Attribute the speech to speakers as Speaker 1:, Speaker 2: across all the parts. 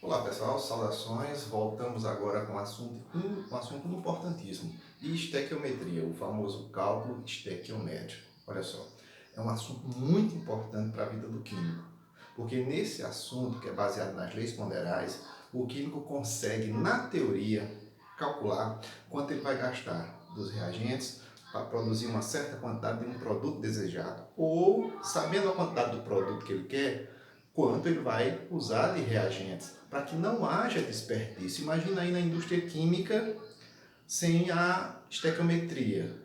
Speaker 1: Olá pessoal, saudações. Voltamos agora com um assunto importantíssimo, estequiometria, o famoso cálculo estequiométrico. Olha só, é um assunto muito importante para a vida do químico, porque nesse assunto, que é baseado nas leis ponderais, o químico consegue, na teoria, calcular quanto ele vai gastar dos reagentes para produzir uma certa quantidade de um produto desejado, ou, sabendo a quantidade do produto que ele quer, quanto ele vai usar de reagentes, para que não haja desperdício. Imagina aí na indústria química sem a estequiometria,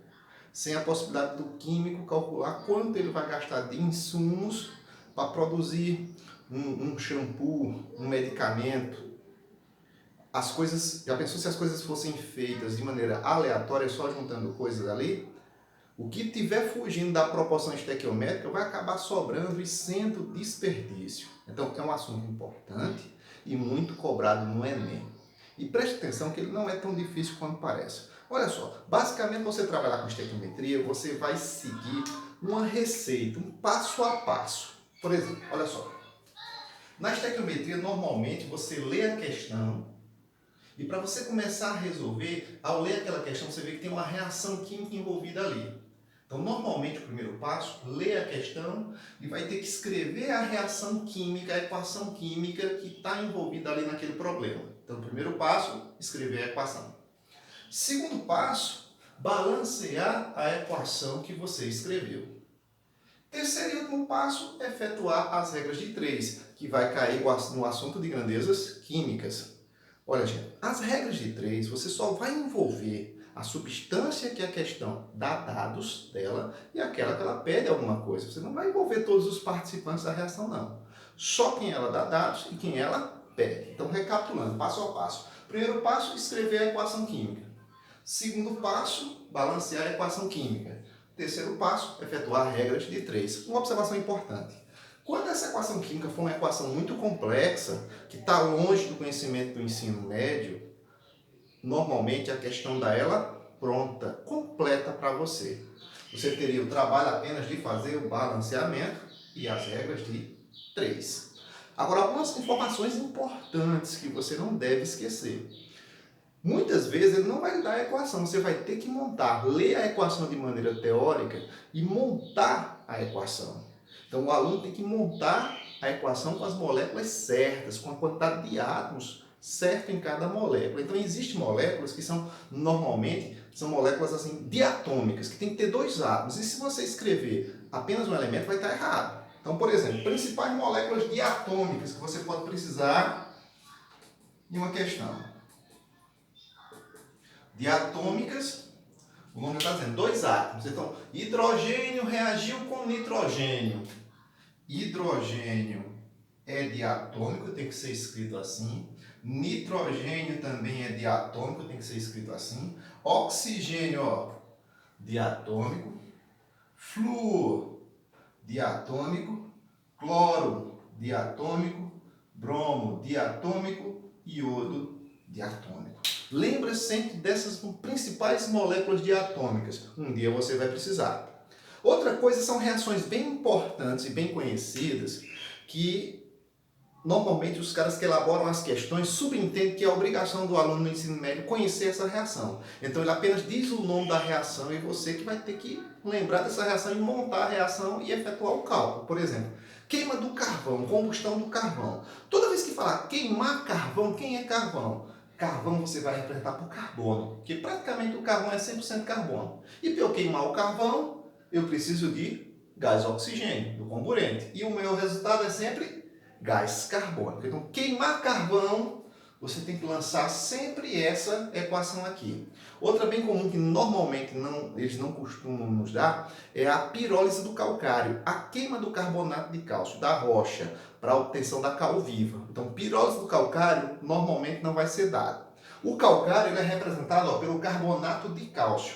Speaker 1: sem a possibilidade do químico calcular quanto ele vai gastar de insumos para produzir um shampoo, um medicamento. As coisas, já pensou se as coisas fossem feitas de maneira aleatória, só juntando coisas ali? O que tiver fugindo da proporção estequiométrica vai acabar sobrando e sendo desperdício. Então, é um assunto importante e muito cobrado no Enem. E preste atenção que ele não é tão difícil quanto parece. Olha só, basicamente você trabalhar com estequiometria, você vai seguir uma receita, um passo a passo. Por exemplo, olha só, na estequiometria normalmente você lê a questão e para você começar a resolver, ao ler aquela questão você vê que tem uma reação química envolvida ali. Então, normalmente, o primeiro passo, lê a questão e vai ter que escrever a reação química, a equação química que está envolvida ali naquele problema. Então, o primeiro passo, escrever a equação. Segundo passo, balancear a equação que você escreveu. Terceiro e último passo, efetuar as regras de 3, que vai cair no assunto de grandezas químicas. Olha, gente, as regras de 3 você só vai envolver a substância que a questão dá dados dela e aquela que ela pede alguma coisa. Você não vai envolver todos os participantes da reação, não. Só quem ela dá dados e quem ela pede. Então, recapitulando, passo a passo. Primeiro passo, escrever a equação química. Segundo passo, balancear a equação química. Terceiro passo, efetuar regras de 3. Uma observação importante. Quando essa equação química for uma equação muito complexa, que está longe do conhecimento do ensino médio, normalmente a questão dá ela pronta, completa para você. Você teria o trabalho apenas de fazer o balanceamento e as regras de 3. Agora, algumas informações importantes que você não deve esquecer. Muitas vezes ele não vai lhe dar a equação, você vai ter que montar, ler a equação de maneira teórica e montar a equação. Então o aluno tem que montar a equação com as moléculas certas, com a quantidade de átomos certo em cada molécula. Então existem moléculas que são, normalmente, são moléculas assim, diatômicas, que tem que ter 2 átomos. E se você escrever apenas um elemento, vai estar errado. Então, por exemplo, principais moléculas diatômicas que você pode precisar em uma questão. Diatômicas, o nome está dizendo 2 átomos. Então, hidrogênio reagiu com nitrogênio. Hidrogênio é diatômico, tem que ser escrito assim. Nitrogênio também é diatômico, tem que ser escrito assim. Oxigênio, ó, diatômico. Flúor, diatômico. Cloro, diatômico. Bromo, diatômico. Iodo, diatômico. Lembra sempre dessas principais moléculas diatômicas. Um dia você vai precisar. Outra coisa são reações bem importantes e bem conhecidas que normalmente os caras que elaboram as questões subentendem que é a obrigação do aluno no ensino médio conhecer essa reação. Então ele apenas diz o nome da reação e você que vai ter que lembrar dessa reação e montar a reação e efetuar o cálculo. Por exemplo, queima do carvão, combustão do carvão. Toda vez que falar queimar carvão, quem é carvão? Carvão você vai representar por carbono, porque praticamente o carvão é 100% carbono. E para eu queimar o carvão, eu preciso de gás oxigênio, do comburente. E o meu resultado é sempre gás carbônico. Então, queimar carvão, você tem que lançar sempre essa equação aqui. Outra bem comum que normalmente eles não costumam nos dar é a pirólise do calcário, a queima do carbonato de cálcio, da rocha, para a obtenção da cal viva. Então, pirólise do calcário normalmente não vai ser dado. O calcário ele é representado pelo carbonato de cálcio,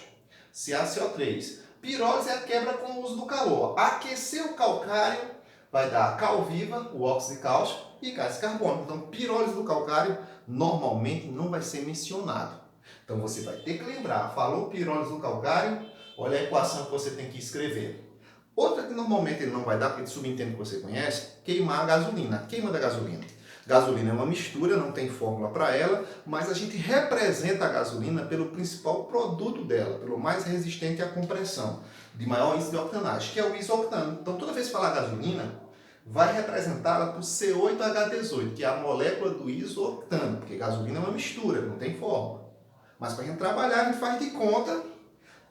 Speaker 1: CaCO3. Pirólise é a quebra com o uso do calor. Aquecer o calcário vai dar cal viva, o óxido de cálcio e gás carbônico. Então, pirólise do calcário normalmente não vai ser mencionado. Então, você vai ter que lembrar, falou pirólise do calcário, olha a equação que você tem que escrever. Outra que normalmente ele não vai dar, porque ele subentende que você conhece, queimar a gasolina, a queima da gasolina. Gasolina é uma mistura, não tem fórmula para ela, mas a gente representa a gasolina pelo principal produto dela, pelo mais resistente à compressão, de maior índice de octanagem, que é o isoctano. Então, toda vez que falar gasolina, vai representá-la por C8H18, que é a molécula do isoctano, porque gasolina é uma mistura, não tem fórmula. Mas para a gente trabalhar, a gente faz de conta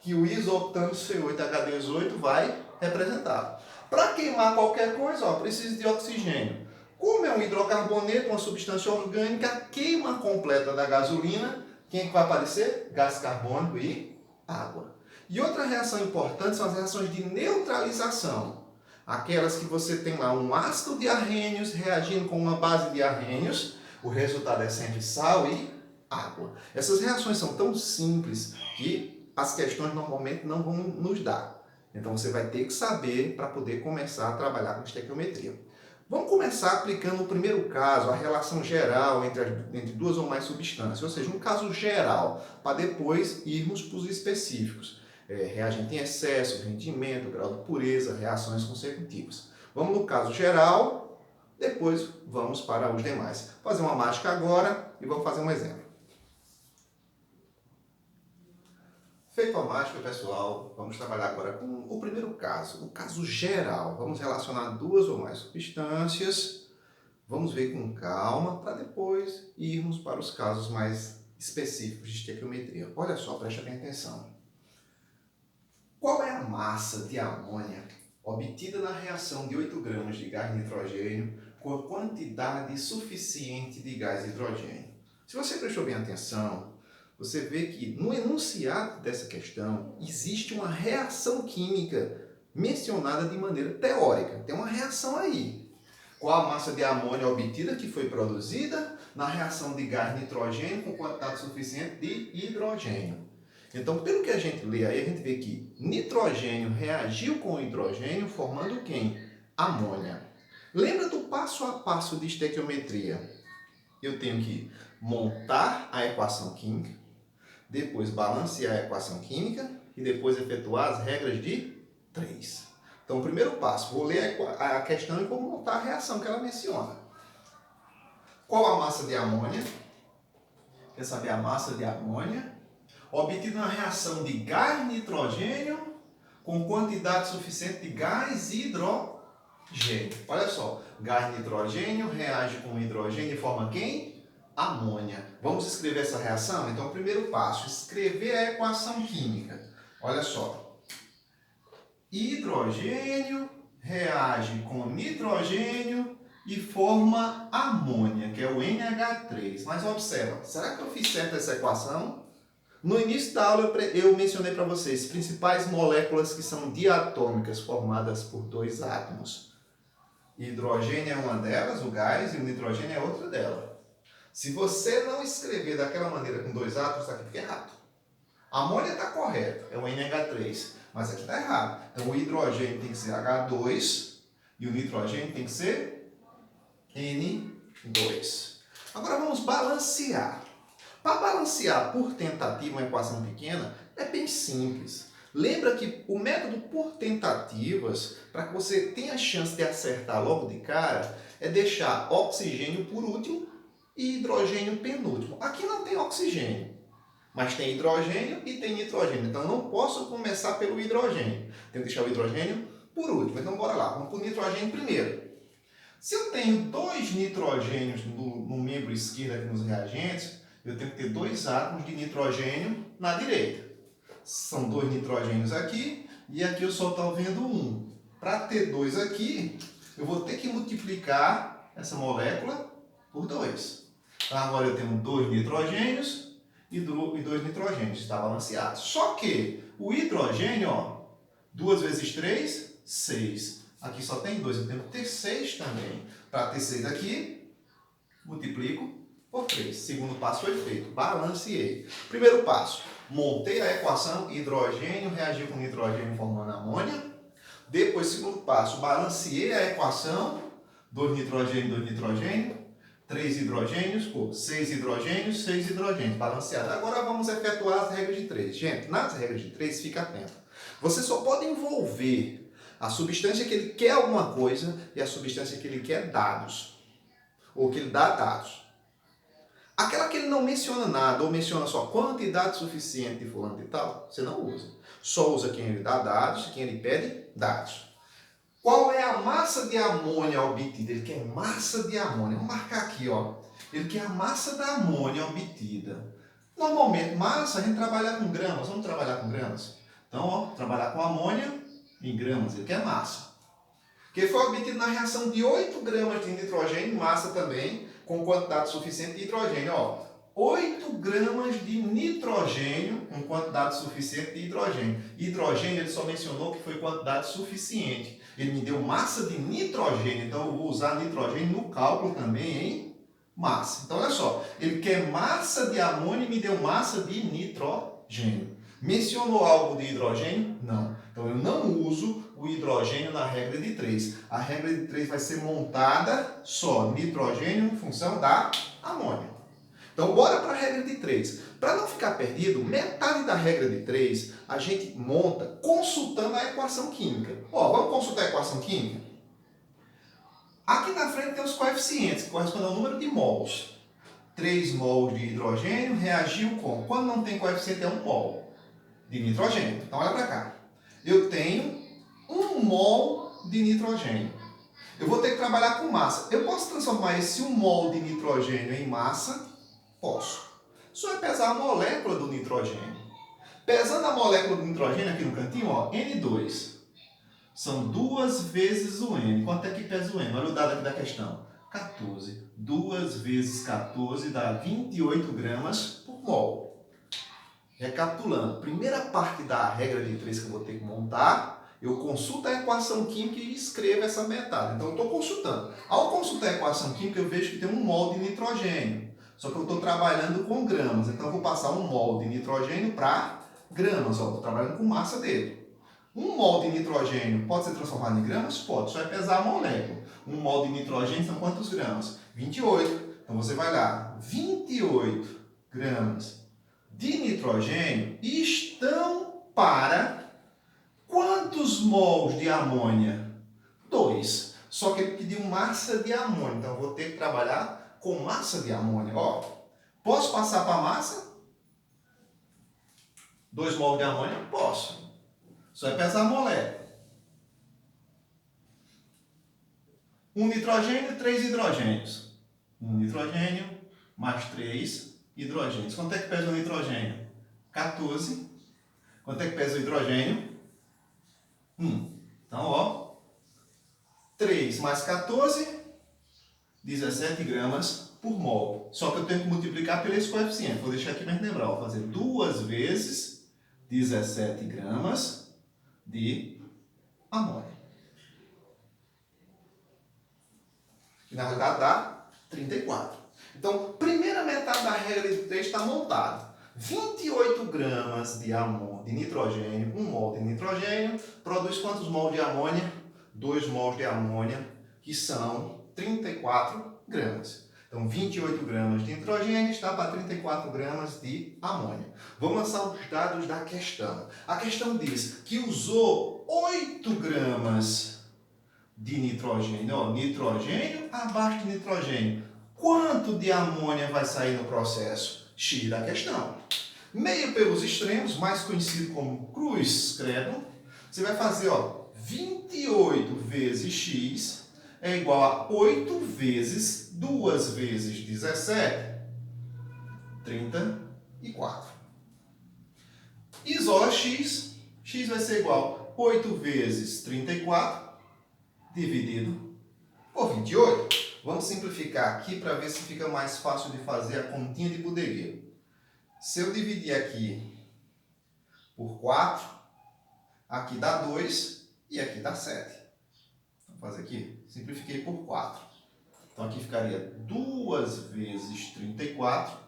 Speaker 1: que o isoctano C8H18 vai representar. Para queimar qualquer coisa, ó, precisa de oxigênio. Como é um hidrocarboneto, uma substância orgânica, a queima completa da gasolina, quem é que vai aparecer? Gás carbônico e água. E outra reação importante são as reações de neutralização. Aquelas que você tem lá um ácido de arrênios reagindo com uma base de arrênios, o resultado é sempre sal e água. Essas reações são tão simples que as questões normalmente não vão nos dar. Então você vai ter que saber para poder começar a trabalhar com estequiometria. Vamos começar aplicando o primeiro caso, a relação geral entre duas ou mais substâncias, ou seja, um caso geral, para depois irmos para os específicos. Reagente em excesso, rendimento, grau de pureza, reações consecutivas. Vamos no caso geral, depois vamos para os demais. Vou fazer uma mágica agora e vamos fazer um exemplo. Feito a mágica, pessoal, vamos trabalhar agora com o primeiro caso, o caso geral. Vamos relacionar duas ou mais substâncias, vamos ver com calma, para depois irmos para os casos mais específicos de estequiometria. Olha só, preste bem atenção. Qual é a massa de amônia obtida na reação de 8 gramas de gás nitrogênio com a quantidade suficiente de gás hidrogênio? Se você prestou bem atenção, você vê que no enunciado dessa questão existe uma reação química mencionada de maneira teórica. Tem uma reação aí. Qual a massa de amônia obtida que foi produzida na reação de gás nitrogênio com quantidade suficiente de hidrogênio? Então, pelo que a gente lê aí, a gente vê que nitrogênio reagiu com hidrogênio formando quem? Amônia. Lembra do passo a passo de estequiometria? Eu tenho que montar a equação química, depois balancear a equação química e depois efetuar as regras de 3. Então, o primeiro passo, vou ler a questão e vou montar a reação que ela menciona. Qual a massa de amônia? Quer saber a massa de amônia? Obtida na reação de gás nitrogênio com quantidade suficiente de gás hidrogênio. Olha só, gás nitrogênio reage com hidrogênio e forma quem? Amônia. Vamos escrever essa reação? Então, o primeiro passo, escrever a equação química. Olha só. Hidrogênio reage com nitrogênio e forma amônia, que é o NH3. Mas observa, será que eu fiz certo essa equação? No início da aula eu mencionei para vocês principais moléculas que são diatômicas, formadas por dois átomos. Hidrogênio é uma delas, o gás, e o nitrogênio é outra delas. Se você não escrever daquela maneira com dois átomos, aqui fica errado. A amônia está correta, é o NH3, mas aqui está errado. Então o hidrogênio tem que ser H2 e o nitrogênio tem que ser N2. Agora vamos balancear. Para balancear por tentativa uma equação pequena, é bem simples. Lembra que o método por tentativas, para que você tenha a chance de acertar logo de cara, é deixar oxigênio por último e hidrogênio penúltimo. Aqui não tem oxigênio, mas tem hidrogênio e tem nitrogênio. Então, não posso começar pelo hidrogênio. Tenho que deixar o hidrogênio por último. Então, bora lá. Vamos para o nitrogênio primeiro. Se eu tenho dois nitrogênios no membro esquerdo aqui nos reagentes, eu tenho que ter dois átomos de nitrogênio na direita. São dois nitrogênios aqui e aqui eu só estou vendo um. Para ter dois aqui, eu vou ter que multiplicar essa molécula por 2. Então, agora eu tenho dois nitrogênios e dois nitrogênios, está balanceado. Só que o hidrogênio, ó, 2 vezes 3, 6. Aqui só tem 2, eu tenho que ter 6 também. Para ter 6 aqui, multiplico por 3. Segundo passo foi feito, balanceei. Primeiro passo, montei a equação, hidrogênio reagiu com nitrogênio formando amônia. Depois, segundo passo, balanceei a equação, 2 nitrogênio, 3 hidrogênios, 6 hidrogênios, 6 hidrogênios, balanceado. Agora vamos efetuar as regras de 3. Gente, nas regras de 3, fica atento. Você só pode envolver a substância que ele quer alguma coisa e a substância que ele quer dados. ou que ele dá dados. Aquela que ele não menciona nada, ou menciona só quantidade suficiente de fulano de tal, você não usa. Só usa quem ele dá dados e quem ele pede dados. Qual é a massa de amônia obtida? Ele quer massa de amônia. Vamos marcar aqui, ó. Ele quer a massa da amônia obtida. Normalmente, massa, a gente trabalha com gramas. Vamos trabalhar com gramas? Então, ó, trabalhar com amônia em gramas. Ele quer massa. Que foi obtido na reação de 8 gramas de nitrogênio, massa também, com quantidade suficiente de hidrogênio. Ó, 8 gramas de nitrogênio com quantidade suficiente de hidrogênio. Hidrogênio, ele só mencionou que foi quantidade suficiente. Ele me deu massa de nitrogênio, então eu vou usar nitrogênio no cálculo também em massa. Então, olha só, ele quer massa de amônia e me deu massa de nitrogênio. Mencionou algo de hidrogênio? Não. Então, eu não uso o hidrogênio na regra de 3. A regra de 3 vai ser montada só nitrogênio em função da amônia. Então, bora para a regra de 3. Para não ficar perdido, metade da regra de 3 a gente monta consultando a equação química. Ó, vamos consultar a equação química? Aqui na frente tem os coeficientes, que correspondem ao número de mols. 3 mols de hidrogênio reagiu com... Quando não tem coeficiente, é 1 mol de nitrogênio. Então, olha para cá. Eu tenho 1 mol de nitrogênio. Eu vou ter que trabalhar com massa. Eu posso transformar esse 1 mol de nitrogênio em massa? Posso. Só é pesar a molécula do nitrogênio. Pesando a molécula do nitrogênio aqui no cantinho, ó, N2. São 2 vezes o N. Quanto é que pesa o N? Olha o dado aqui da questão. 14. 2 vezes 14 dá 28 gramas por mol. Recapitulando, primeira parte da regra de 3 que eu vou ter que montar, eu consulto a equação química e escrevo essa metade. Então, eu estou consultando. Ao consultar a equação química, eu vejo que tem 1 mol de nitrogênio. Só que eu estou trabalhando com gramas. Então, eu vou passar 1 mol de nitrogênio para gramas. Estou trabalhando com massa dele. 1 mol de nitrogênio pode ser transformado em gramas? Pode. Só é pesar a molécula. 1 mol de nitrogênio são quantos gramas? 28. Então, você vai lá. 28 gramas de nitrogênio estão para quantos mols de amônia? 2. Só que ele pediu massa de amônia. Então, eu vou ter que trabalhar com massa de amônia. Ó, posso passar para massa? 2 mols de amônia? Posso. Só é pesar a molécula. 1 nitrogênio, 3 hidrogênios. 1 nitrogênio mais 3 hidrogênios. Quanto é que pesa o nitrogênio? 14. Quanto é que pesa o hidrogênio? 1. Então, ó, 3 mais 14, 17 gramas por mol. Só que eu tenho que multiplicar por esse coeficiente. Vou deixar aqui para lembrar. Vou fazer 2 vezes 17 gramas de amônia. Que na verdade dá 34. Então, primeira metade da regra de 3 está montada. 28 gramas de nitrogênio, 1 mol de nitrogênio, produz quantos mols de amônia? 2 mols de amônia, que são 34 gramas. Então, 28 gramas de nitrogênio está para 34 gramas de amônia. Vamos lançar os dados da questão. A questão diz que usou 8 gramas de nitrogênio. Ó, nitrogênio abaixo de nitrogênio. Quanto de amônia vai sair no processo? X da questão. Meio pelos extremos, mais conhecido como cruz credo. Você vai fazer, ó, 28 vezes x é igual a 8 vezes 2 vezes 17, 34. Isola x, x vai ser igual a 8 vezes 34 dividido por 28. Vamos simplificar aqui para ver se fica mais fácil de fazer a continha de bodegueiro. Se eu dividir aqui por 4, aqui dá 2 e aqui dá 7. Vou fazer aqui, simplifiquei por 4. Então aqui ficaria 2 vezes 34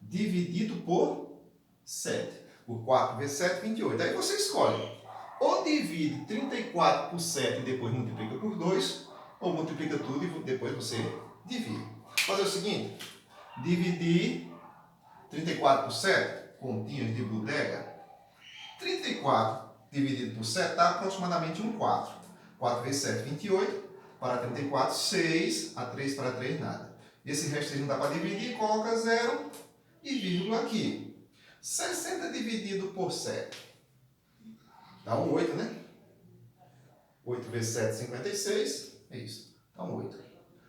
Speaker 1: dividido por 7. Por 4 vezes 7, 28. Aí você escolhe. Ou divide 34 por 7 e depois multiplica por 2, ou multiplica tudo e depois você divide. Vou fazer o seguinte, dividir 34 por 7, continhas de bodega, 34 dividido por 7 dá aproximadamente um 4. 4 vezes 7, 28. para 34, 6, a 3 para 3, nada. Esse resto não dá para dividir, coloca 0 e vírgula aqui. 60 dividido por 7. Dá um 8, né? 8 vezes 7, 56. É isso. Dá um 8.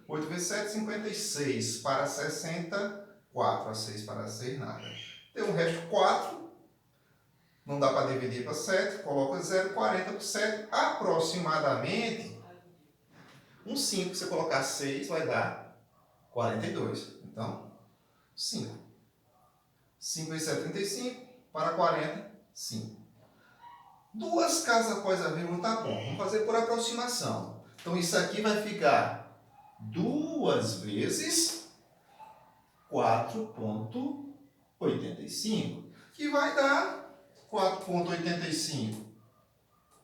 Speaker 1: 8 vezes 7, 56. Para 60, 4. A 6 para 6, nada. Tem um resto 4. Não dá para dividir para 7. Coloca 0, 40 por 7. Aproximadamente, um 5. Se você colocar 6, vai dar 42. Então, 5. 5 vezes 7, 35. Para 40, 5. Duas casas após a vírgula tá bom. Vamos fazer por aproximação. Então, isso aqui vai ficar 2 vezes 4,85. Que vai dar 4,85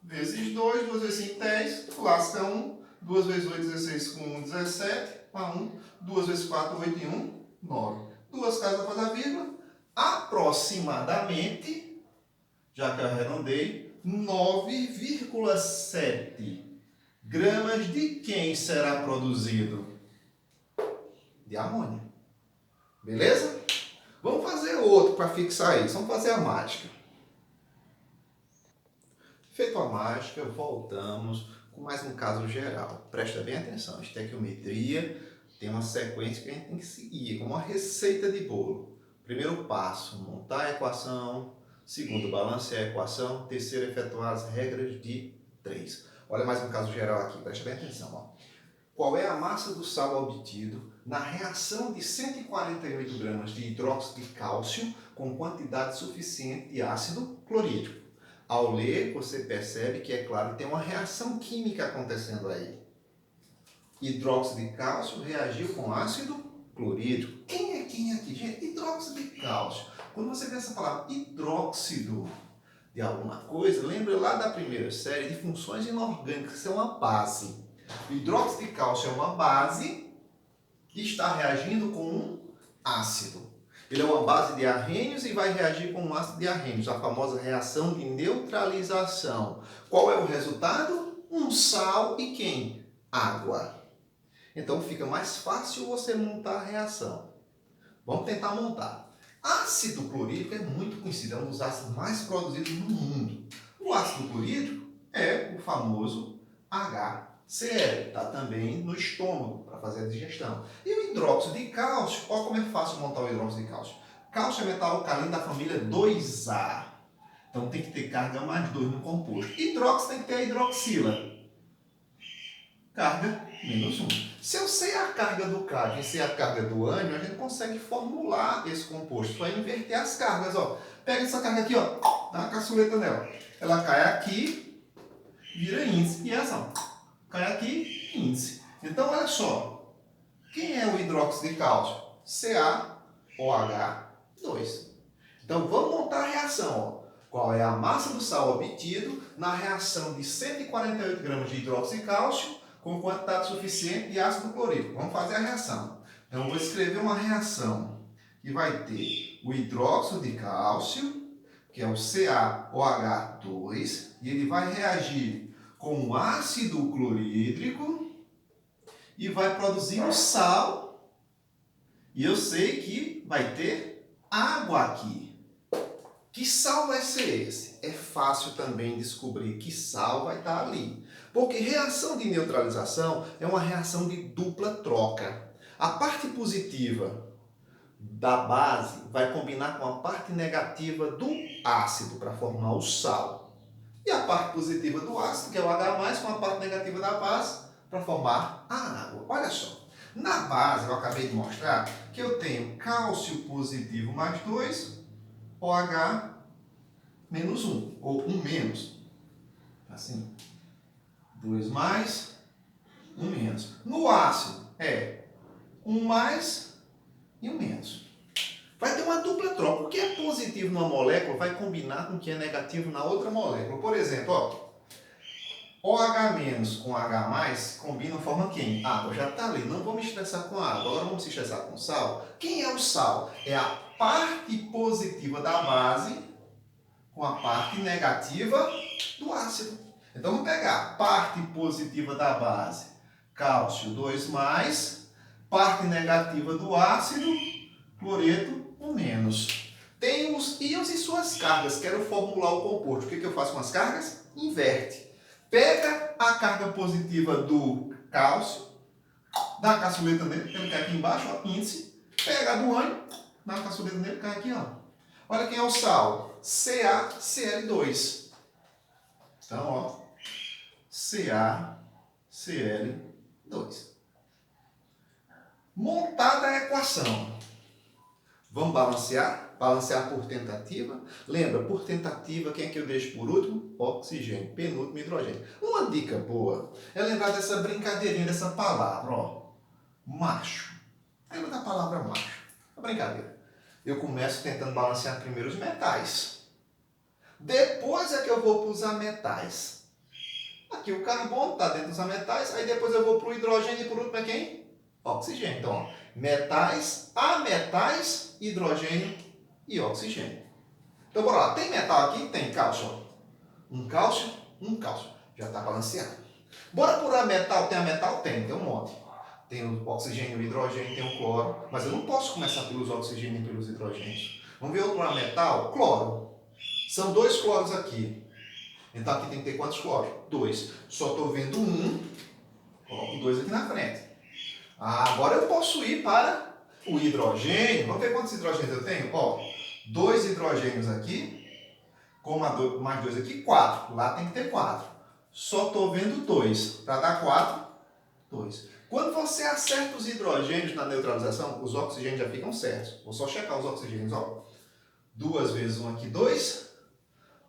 Speaker 1: vezes 2. 2 vezes 5, 10. Lasca 1. 2 vezes 8, 16. Com 1, 17. Para 1. 2 vezes 4, 8 e 1, 9. Duas casas após a vírgula. Aproximadamente, já que eu arredondei, 9,7 gramas de quem será produzido? De amônia. Beleza? Vamos fazer outro para fixar isso. Vamos fazer a mágica. Feito a mágica, voltamos com mais um caso geral. Presta bem atenção. Estequiometria tem uma sequência que a gente tem que seguir, como uma receita de bolo. Primeiro passo, montar a equação. Segundo, balancear a equação. Terceiro, efetuar as regras de 3. Olha mais um caso geral aqui, preste bem atenção. Ó. Qual é a massa do sal obtido na reação de 148 gramas de hidróxido de cálcio com quantidade suficiente de ácido clorídrico? Ao ler, você percebe que, é claro, tem uma reação química acontecendo aí. Hidróxido de cálcio reagiu com ácido clorídrico. Quem é quem aqui? Gente, hidróxido de cálcio. Quando você vê essa palavra hidróxido de alguma coisa, lembra lá da primeira série de funções inorgânicas, que é uma base. O hidróxido de cálcio é uma base que está reagindo com um ácido. Ele é uma base de arrênios e vai reagir com um ácido de arrênios, a famosa reação de neutralização. Qual é o resultado? Um sal e quem? Água. Então fica mais fácil você montar a reação. Vamos tentar montar. Ácido clorídrico é muito conhecido, é um dos ácidos mais produzidos no mundo. O ácido clorídrico é o famoso HCl, está também no estômago para fazer a digestão. E o hidróxido de cálcio, olha como é fácil montar o hidróxido de cálcio. Cálcio é metal alcalino da família 2A. Então tem que ter carga mais 2 no composto. Hidróxido tem que ter a hidroxila. Carga menos 1. Se eu sei a carga do cálcio e sei a carga do ânion, a gente consegue formular esse composto. Vai inverter as cargas. Ó. Pega essa carga aqui, ó, dá uma caçuleta nela. Ela cai aqui, vira índice. E essa, ó, cai aqui, índice. Então, olha só. Quem é o hidróxido de cálcio? CaOH2. Então, vamos montar a reação. Ó. Qual é a massa do sal obtido na reação de 148 gramas de hidróxido de cálcio com quantidade suficiente de ácido clorídrico? Vamos fazer a reação. Então, eu vou escrever uma reação que vai ter o hidróxido de cálcio, que é o CaOH2, e ele vai reagir com o ácido clorídrico e vai produzir um sal. E eu sei que vai ter água aqui. Que sal vai ser esse? É fácil também descobrir que sal vai estar ali. Porque reação de neutralização é uma reação de dupla troca. A parte positiva da base vai combinar com a parte negativa do ácido para formar o sal. E a parte positiva do ácido, que é o H+, com a parte negativa da base para formar a água. Olha só. Na base, eu acabei de mostrar que eu tenho cálcio positivo mais 2, OH menos 1, ou 1 menos. Assim. 2 mais, 1 menos. No ácido é 1 mais e 1 menos. Vai ter uma dupla troca. O que é positivo numa molécula vai combinar com o que é negativo na outra molécula. Por exemplo, ó, OH- com H+, combinam, formam quem? Água. Já está ali. Não vamos estressar com água. Agora vamos se estressar com sal. Quem é o sal? É a parte positiva da base com a parte negativa do ácido. Então vamos pegar a parte positiva da base. cálcio 2 mais, parte negativa do ácido, cloreto 1 menos. Tem os íons e suas cargas. Quero formular o composto. O que eu faço com as cargas? Inverte. Pega a carga positiva do cálcio, dá a caçuleta nele, ele cai aqui embaixo, ó, índice. Pega a do ânion, dá a caçuleta nele, cai aqui, ó. Olha quem é o sal. CaCl2. Então, ó, CaCl2. Montada a equação. Vamos balancear? Balancear por tentativa. Lembra, por tentativa, quem é que eu deixo por último? Oxigênio. Penúltimo, hidrogênio. Uma dica boa é lembrar dessa brincadeirinha, dessa palavra, ó. Macho. Lembra da palavra macho? A brincadeira. Eu começo tentando balancear primeiro os metais. Depois é que eu vou para os ametais. Aqui o carbono está dentro dos ametais, aí depois eu vou para o hidrogênio e por último é quem? Oxigênio. Então, ó, metais, ametais, hidrogênio e oxigênio. Então, bora lá. Tem metal aqui? Tem cálcio. Ó. Um cálcio, um cálcio. Já está balanceado. Bora por ametal. Tem ametal? Tem um monte. Tem o oxigênio, o hidrogênio, tem o cloro. Mas eu não posso começar pelos oxigênios e pelos hidrogênios. Vamos ver outro ametal? Cloro. São 2 cloros aqui. Então aqui tem que ter quantos cloros? 2. Só estou vendo 1. Coloco 2 aqui na frente. Agora eu posso ir para o hidrogênio. Vamos ver quantos hidrogênios eu tenho? Ó, 2 hidrogênios aqui, mais 2 aqui, 4. Lá tem que ter 4. Só estou vendo 2. Para dar 4, 2. Quando você acerta os hidrogênios na neutralização, os oxigênios já ficam certos. Vou só checar os oxigênios. Ó. 2 vezes 1 aqui, 2.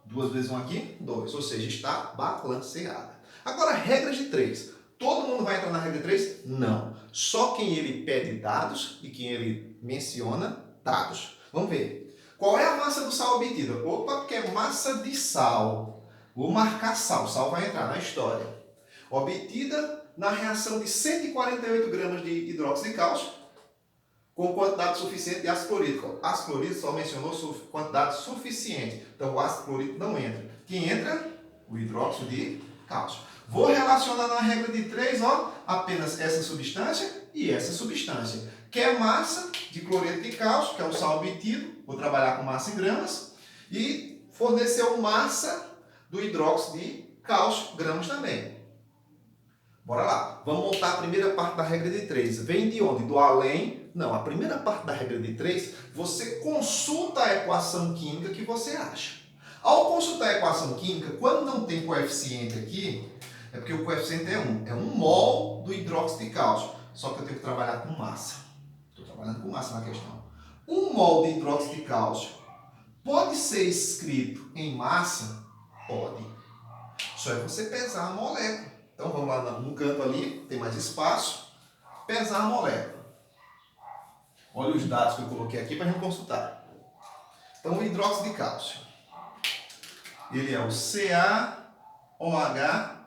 Speaker 1: 2 vezes 1 aqui, 2. Ou seja, está balanceada. Agora, regra de 3. Todo mundo vai entrar na regra de 3? Não. Só quem ele pede dados e quem ele menciona dados. Vamos ver. Qual é a massa do sal obtida? Opa, porque é massa de sal. Vou marcar sal. Sal vai entrar na história. Obtida na reação de 148 gramas de hidróxido de cálcio com quantidade suficiente de ácido clorídrico. Ácido clorídrico só mencionou quantidade suficiente. Então o ácido clorídrico não entra. Quem entra? O hidróxido de cálcio. Vou relacionar na regra de 3, ó, apenas essa substância e essa substância. Que é massa de cloreto de cálcio, que é o sal obtido. Vou trabalhar com massa em gramas. E forneceu massa do hidróxido de cálcio, gramas também. Bora lá. Vamos montar a primeira parte da regra de 3. Vem de onde? Do além? Não, a primeira parte da regra de 3, você consulta a equação química que você acha. Ao consultar a equação química, quando não tem coeficiente aqui, é porque o coeficiente é 1. É 1 mol do hidróxido de cálcio. Só que eu tenho que trabalhar com massa. Estou trabalhando com massa na questão. 1 mol de hidróxido de cálcio pode ser escrito em massa? Pode. Só é você pesar a molécula. Então vamos lá no canto ali, tem mais espaço. Pesar a molécula. Olha os dados que eu coloquei aqui para a gente consultar. Então o hidróxido de cálcio. Ele é o CaOH2.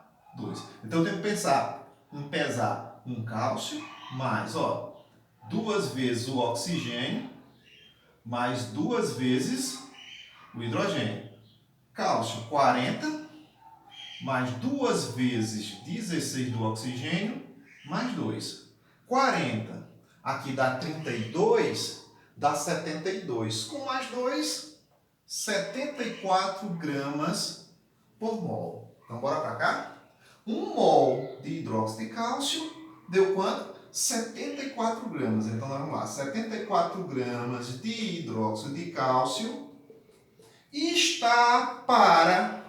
Speaker 1: Então eu tenho que pensar em pesar um cálcio mais, ó, 2 vezes o oxigênio mais 2 vezes o hidrogênio. Cálcio 40 mais 2 vezes 16 do oxigênio mais 2. 40 aqui dá 32, dá 72. Com mais 2, 74 gramas por mol. Então, bora para cá? 1 mol de hidróxido de cálcio deu quanto? 74 gramas. Então, vamos lá. 74 gramas de hidróxido de cálcio está para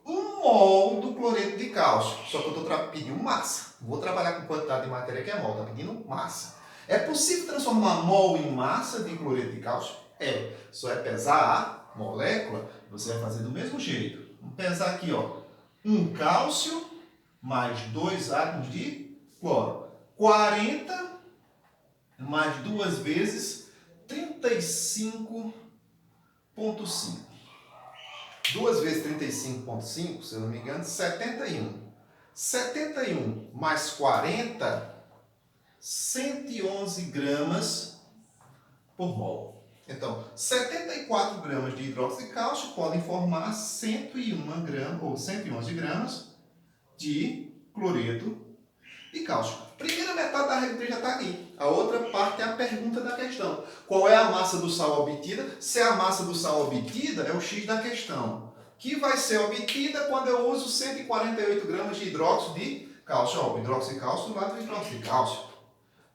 Speaker 1: 1 mol do cloreto de cálcio. Só que eu estou pedindo massa. Vou trabalhar com quantidade de matéria que é mol. Está pedindo massa. É possível transformar mol em massa de cloreto de cálcio? É. Só é pesar a molécula, você vai fazer do mesmo jeito. Vamos pesar aqui, ó. 1 cálcio mais 2 átomos de cloro. 40 mais 2 vezes 35,5. 2 vezes 35,5, se eu não me engano, 71. 71 mais 40, 111 gramas por mol. Então, 74 gramas de hidróxido de cálcio podem formar 101 gramas, ou 111 gramas de cloreto e cálcio. Primeira metade da regra já está aqui. A outra parte é a pergunta da questão. Qual é a massa do sal obtida? Se a massa do sal obtida é o X da questão, que vai ser obtida quando eu uso 148 gramas de hidróxido de cálcio. Ó, o hidróxido de cálcio do lado do hidróxido de cálcio.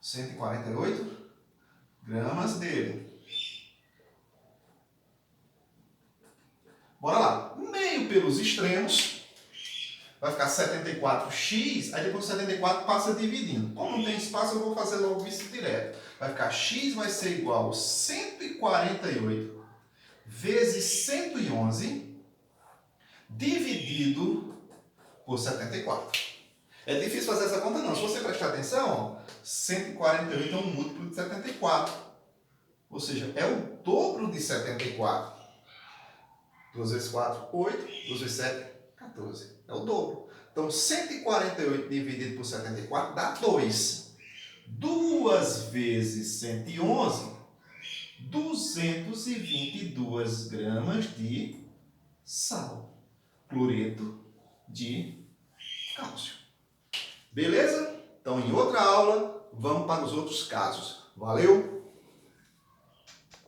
Speaker 1: 148 gramas dele. Bora lá. Meio pelos extremos. Vai ficar 74x, aí depois 74 passa dividindo. Como não tem espaço, eu vou fazer logo isso direto. Vai ficar x vai ser igual a 148 vezes 111 dividido por 74. É difícil fazer essa conta não. Se você prestar atenção, ó, 148 é um múltiplo de 74. Ou seja, é o dobro de 74. 2 vezes 4, 8. 2 vezes 7, 14. É o dobro. Então, 148 dividido por 74 dá 2. 2 vezes 111, 222 gramas de sal. Cloreto de cálcio. Beleza? Então, em outra aula, vamos para os outros casos. Valeu?